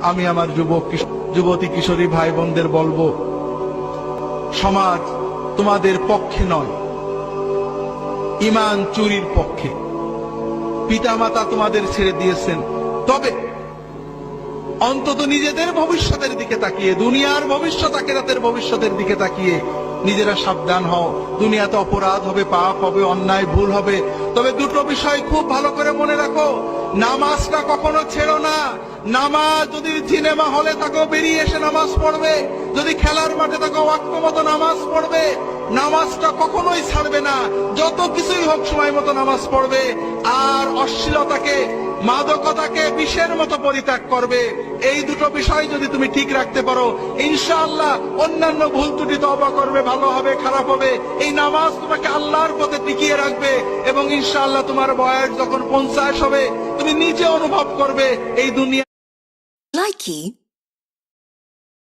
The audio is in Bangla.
আমি আমার যুবতী কিশোরী ভাই বোনদের বলবো, সমাজ তোমাদের পক্ষে নয়, ঈমান চুরির পক্ষে। পিতামাতা তোমাদের ছেড়ে দিয়েছেন, তবে অন্তত নিজেদের ভবিষ্যতের দিকে তাকিয়ে, দুনিয়ার ভবিষ্যৎ আখিরাতের ভবিষ্যতের দিকে তাকিয়ে নিজেরা সাবধান হও। দুনিয়াতে অপরাধ হবে, পাপ হবে, অন্যায় ভুল হবে, তবে দুটো বিষয় খুব ভালো করে মনে রাখো। নামাজটা কখনো ছেড়ো না। নামাজ যদি সিনেমা হলে থাকো বেরিয়ে এসে নামাজ পড়বে, যদি খেলার মাঠে থাকো ওয়াক্ত মতো নামাজ পড়বে। নামাজটা কখনোই ছাড়বে না, যত কিছুই হোক সময় মতো নামাজ পড়বে। আর অশ্লীলতাকে, মাদকতাকে বিষের মতো পরিত্যাগ করবে। এই দুটো বিষয় যদি তুমি ঠিক রাখতে পারো, ইনশাআল্লাহ অন্যান্য ভুল ত্রুটি তওবা করবে, ভালো হবে, খারাপ হবে, এই নামাজ তোমাকে আল্লাহর পথে টিকিয়ে রাখবে। এবং ইনশাআল্লাহ তোমার বয়স যখন 50 হবে, তুমি নিজে অনুভব করবে এই দুনিয়া। Likey